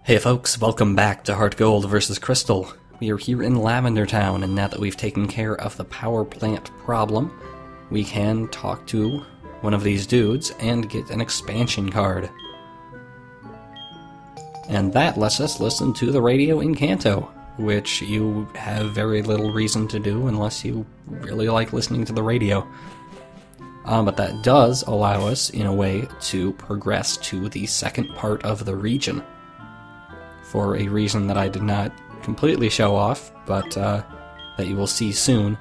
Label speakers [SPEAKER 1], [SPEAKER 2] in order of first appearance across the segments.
[SPEAKER 1] Hey folks, welcome back to HeartGold vs. Crystal. We are here in Lavender Town, and now that we've taken care of the power plant problem, we can talk to one of these dudes and get an expansion card. And that lets us listen to the radio in Kanto, which you have very little reason to do unless you really like listening to the radio. But that does allow us, in a way, to progress to the second part of the region. For a reason that I did not completely show off, but that you will see soon,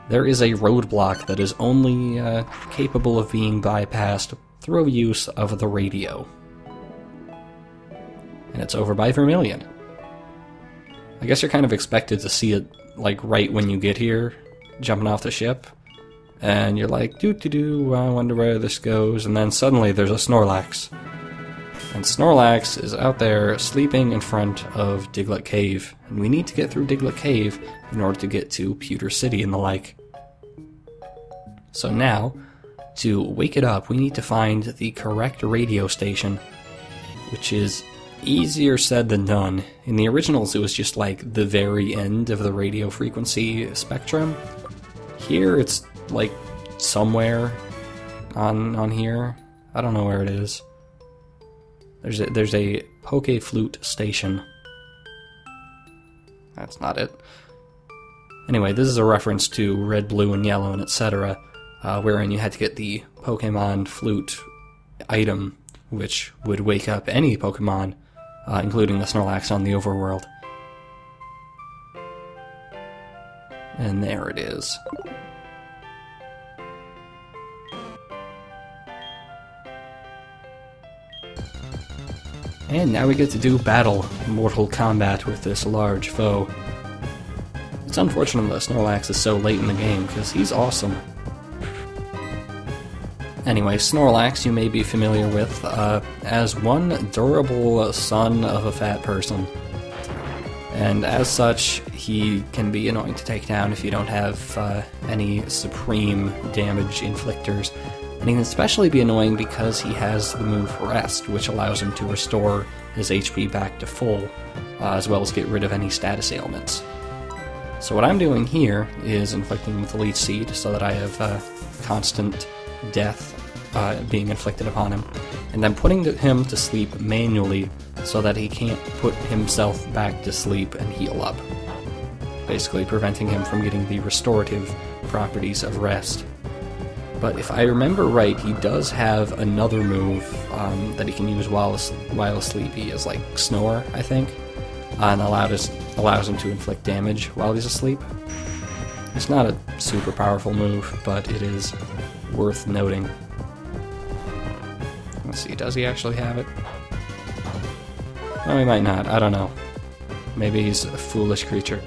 [SPEAKER 1] there is a roadblock that is only capable of being bypassed through use of the radio. And it's over by Vermilion. I guess you're kind of expected to see it, like, right when you get here, jumping off the ship, and you're like, doo-doo-doo, I wonder where this goes, and then suddenly there's a Snorlax. And Snorlax is out there sleeping in front of Diglett Cave, and we need to get through Diglett Cave in order to get to Pewter City and the like. So now, to wake it up, we need to find the correct radio station, which is easier said than done. In the originals, it was just like the very end of the radio frequency spectrum. Here, it's like somewhere on here. I don't know where it is. There's a Poke Flute station. That's not it. Anyway, this is a reference to Red, Blue, and Yellow, and etc., wherein you had to get the Pokemon Flute item, which would wake up any Pokemon, including the Snorlax on the overworld. And there it is. And now we get to do battle, mortal combat with this large foe. It's unfortunate that Snorlax is so late in the game, because he's awesome. Anyway, Snorlax you may be familiar with as one durable son of a fat person. And as such, he can be annoying to take down if you don't have any supreme damage inflictors. And he can especially be annoying because he has the move Rest, which allows him to restore his HP back to full, as well as get rid of any status ailments. So what I'm doing here is inflicting him with the Leech Seed, so that I have constant death being inflicted upon him, and then putting him to sleep manually, so that he can't put himself back to sleep and heal up. Basically preventing him from getting the restorative properties of Rest. But if I remember right, he does have another move that he can use while asleep. He is like Snore, I think, and allows him to inflict damage while he's asleep. It's not a super powerful move, but it is worth noting. Let's see, does he actually have it? No, he might not, I don't know. Maybe he's a foolish creature.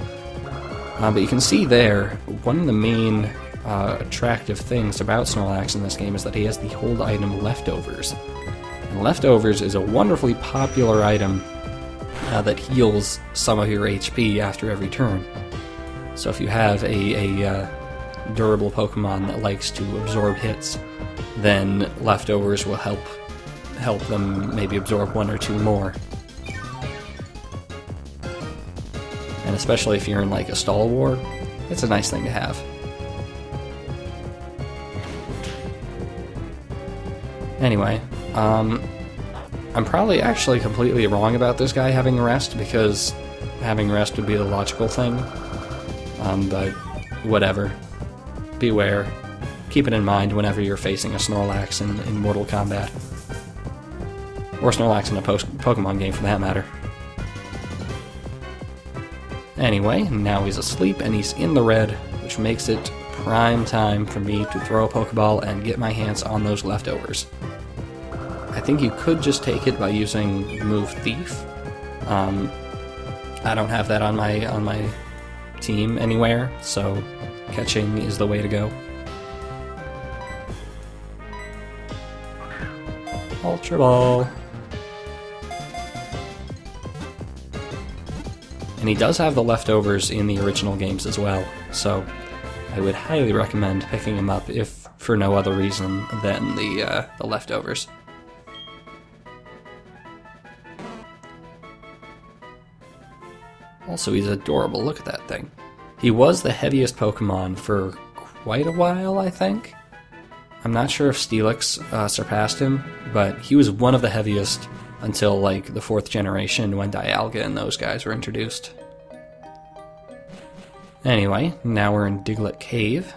[SPEAKER 1] But you can see there, one of the main attractive things about Snorlax in this game is that he has the hold item Leftovers. And Leftovers is a wonderfully popular item that heals some of your HP after every turn. So if you have a durable Pokemon that likes to absorb hits, then Leftovers will help them maybe absorb one or two more. And especially if you're in like a stall war, it's a nice thing to have. Anyway, I'm probably actually completely wrong about this guy having Rest, because having Rest would be the logical thing. But whatever. Beware. Keep it in mind whenever you're facing a Snorlax in Mortal Kombat. Or Snorlax in a Pokemon game, for that matter. Anyway, now he's asleep and he's in the red, which makes it prime time for me to throw a Pokeball and get my hands on those Leftovers. I think you could just take it by using the move Thief. I don't have that on my team anywhere, so catching is the way to go. Ultra Ball. And he does have the Leftovers in the original games as well, so I would highly recommend picking him up, if for no other reason than the Leftovers. Also, he's adorable. Look at that thing. He was the heaviest Pokemon for quite a while, I think. I'm not sure if Steelix surpassed him, but he was one of the heaviest until, like, the 4th generation when Dialga and those guys were introduced. Anyway, now we're in Diglett Cave,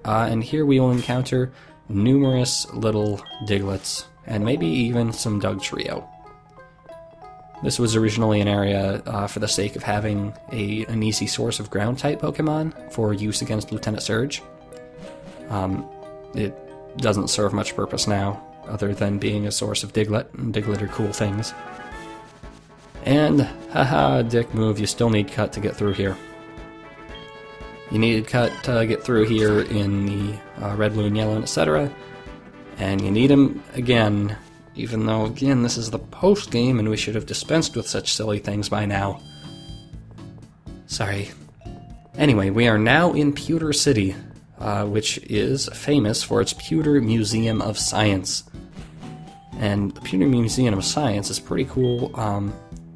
[SPEAKER 1] and here we will encounter numerous little Diglets, and maybe even some Dugtrio. This was originally an area for the sake of having an easy source of ground-type Pokemon for use against Lieutenant Surge. It doesn't serve much purpose now, other than being a source of Diglett, and Diglett are cool things. And, haha, dick move, you still need Cut to get through here. You needed Cut to get through here in the Red, Blue, and Yellow, and etc. And you need him again, even though, again, this is the post-game and we should have dispensed with such silly things by now. Sorry. Anyway, we are now in Pewter City, which is famous for its Pewter Museum of Science. And the Pewter Museum of Science is pretty cool.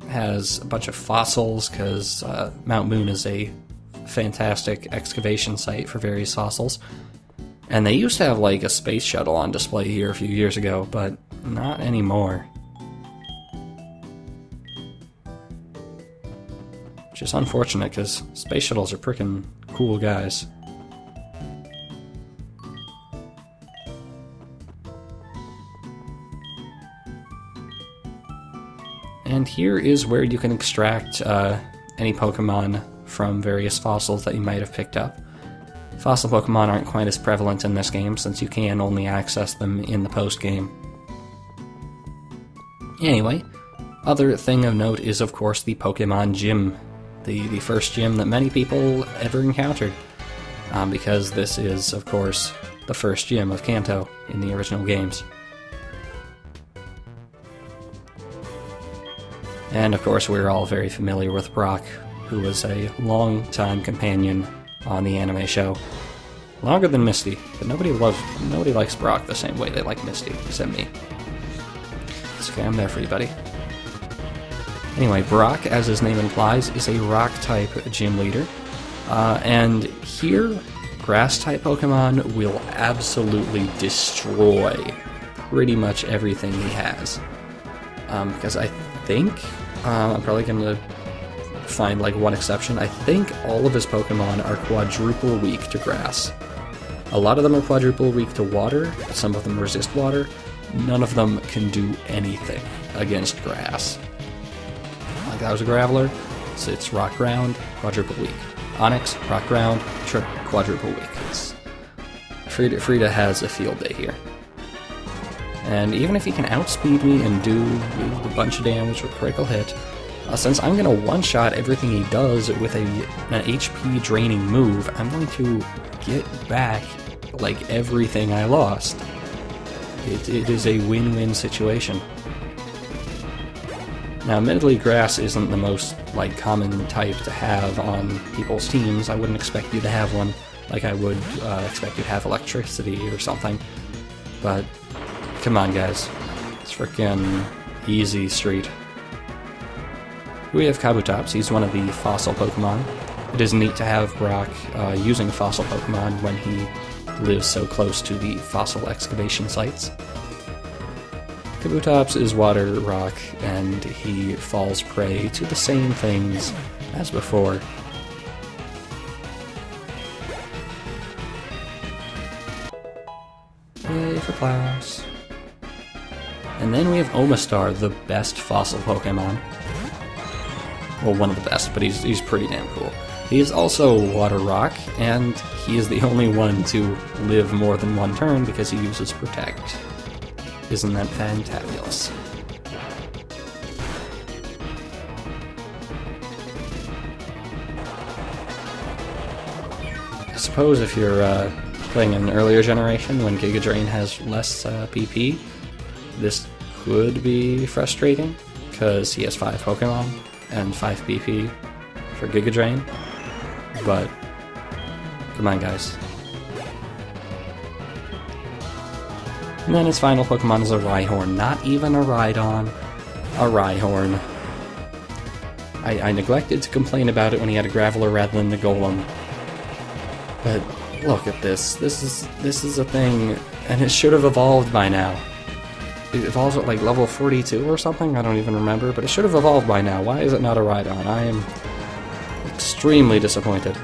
[SPEAKER 1] Has a bunch of fossils, because Mount Moon is a fantastic excavation site for various fossils. And they used to have like a space shuttle on display here a few years ago, but not anymore. Which is unfortunate, because space shuttles are frickin' cool guys. And here is where you can extract any Pokemon from various fossils that you might have picked up. Fossil Pokemon aren't quite as prevalent in this game, since you can only access them in the post-game. Anyway, other thing of note is, of course, the Pokemon Gym. The first gym that many people ever encountered. Because this is, of course, the first gym of Kanto in the original games. And, of course, we're all very familiar with Brock, who was a long-time companion on the anime show. Longer than Misty, but nobody likes Brock the same way they like Misty, except me. It's okay, I'm there for you, buddy. Anyway, Brock, as his name implies, is a Rock-type gym leader. And here, Grass-type Pokemon will absolutely destroy pretty much everything he has. Because I think, I'm probably going to find like one exception, I think all of his Pokemon are quadruple weak to grass. A lot of them are quadruple weak to water, some of them resist water, none of them can do anything against grass. Like that was a Graveler, so it's Rock Ground, quadruple weak. Onyx, Rock Ground, quadruple weak. Frida has a field day here. And even if he can outspeed me and do a bunch of damage with critical hit, since I'm going to one-shot everything he does with an HP draining move, I'm going to get back like everything I lost. It is a win-win situation. Now, admittedly, grass isn't the most like common type to have on people's teams. I wouldn't expect you to have one like I would expect you to have electricity or something. But come on, guys. It's frickin' easy street. We have Kabutops. He's one of the fossil Pokemon. It is neat to have Brock using fossil Pokemon when he lives so close to the fossil excavation sites. Kabutops is water, rock, and he falls prey to the same things as before. Yay for class. And then we have Omastar, the best fossil Pokemon. Well, one of the best, but he's pretty damn cool. He is also water rock, and he is the only one to live more than one turn because he uses Protect. Isn't that fantabulous? I suppose if you're playing an earlier generation when Giga Drain has less PP, this could be frustrating, because he has 5 Pokemon and 5 PP for Giga Drain, but come on, guys. And then his final Pokemon is a Rhyhorn, not even a Rhydon, a Rhyhorn. I neglected to complain about it when he had a Graveler rather than the Golem. But look at this. This is a thing, and it should have evolved by now. It evolves at like level 42 or something? I don't even remember, but it should have evolved by now. Why is it not a Rhydon? I am extremely disappointed.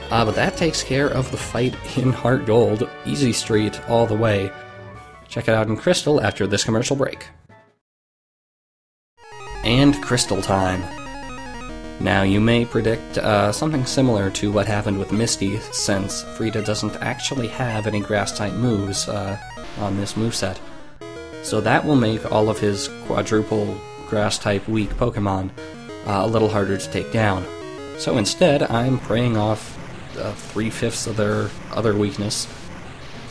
[SPEAKER 1] But that takes care of the fight in HeartGold. Easy street all the way. Check it out in Crystal after this commercial break. And Crystal time. Now you may predict something similar to what happened with Misty, since Frida doesn't actually have any grass-type moves on this moveset. So that will make all of his quadruple grass-type weak Pokemon a little harder to take down. So instead, I'm preying off 3/5 of their other weakness.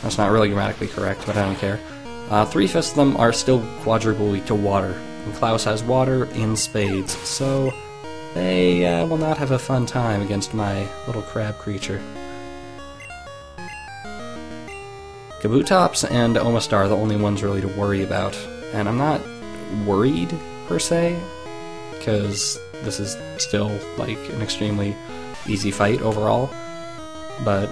[SPEAKER 1] That's not really grammatically correct, but I don't care. 3/5 of them are still quadruple weak to water, and Klaus has water in spades, so they will not have a fun time against my little crab creature. Kabutops and Omastar are the only ones really to worry about, and I'm not worried, per se, because this is still, like, an extremely easy fight overall. But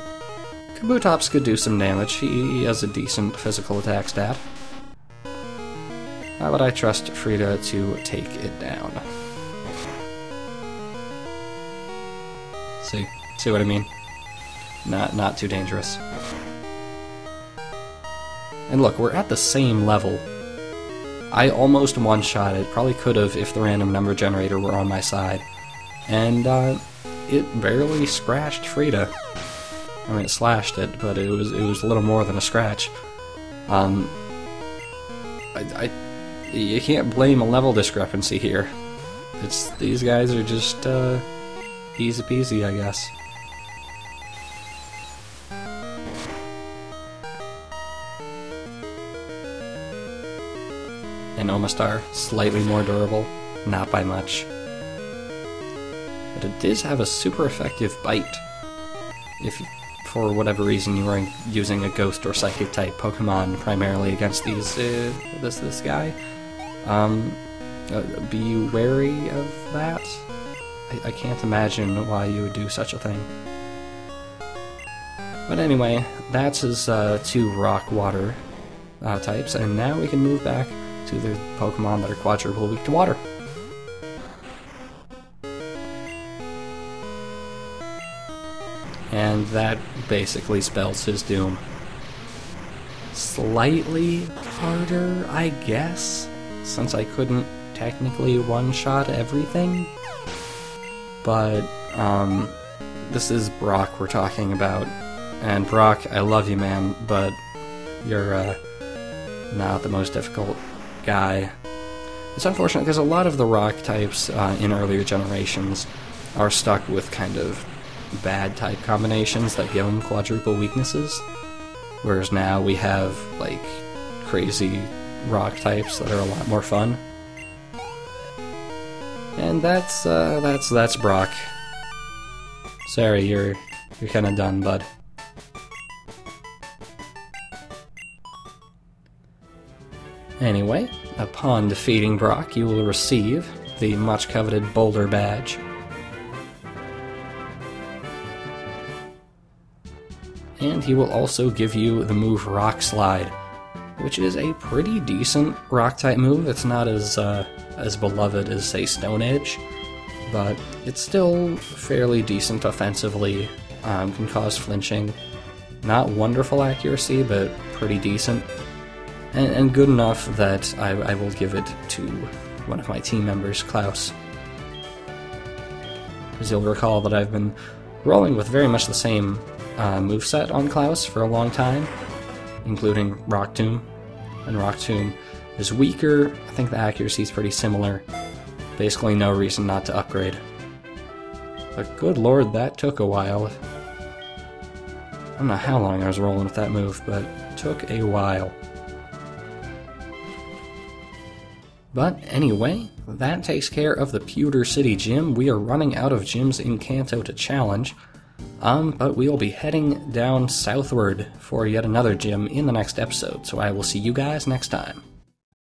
[SPEAKER 1] Kabutops could do some damage. He has a decent physical attack stat. But I trust Frida to take it down. See what I mean? Not too dangerous. And look, we're at the same level. I almost one-shotted, probably could have if the random number generator were on my side. And it barely scratched Frida. I mean, it slashed it, but it was a little more than a scratch. You can't blame a level discrepancy here. These guys are just easy peasy, I guess. And Omastar, slightly more durable, not by much. But it does have a super effective bite. If, for whatever reason, you are using a Ghost or Psychic type Pokemon primarily against these, this guy, be wary of that. I can't imagine why you would do such a thing. But anyway, that's his two rock-water types, and now we can move back to the Pokemon that are quadruple weak to water. And that basically spells his doom. Slightly harder, I guess, since I couldn't technically one-shot everything. But, this is Brock we're talking about. And Brock, I love you, man, but you're, not the most difficult guy. It's unfortunate because a lot of the rock types in earlier generations are stuck with kind of bad type combinations that give them quadruple weaknesses, whereas now we have like crazy rock types that are a lot more fun. And that's Brock. Sorry, you're kind of done, bud. Anyway, upon defeating Brock, you will receive the much-coveted Boulder Badge. And he will also give you the move Rock Slide, which is a pretty decent Rock-type move. It's not as beloved as, say, Stone Edge, but it's still fairly decent offensively, can cause flinching. Not wonderful accuracy, but pretty decent. And good enough that I will give it to one of my team members, Klaus. As you'll recall that I've been rolling with very much the same moveset on Klaus for a long time, including Rock Tomb. And Rock Tomb is weaker. I think the accuracy is pretty similar. Basically no reason not to upgrade. But good lord, that took a while. I don't know how long I was rolling with that move, but it took a while. But anyway, that takes care of the Pewter City gym. We are running out of gyms in Kanto to challenge, but we will be heading down southward for yet another gym in the next episode, so I will see you guys next time.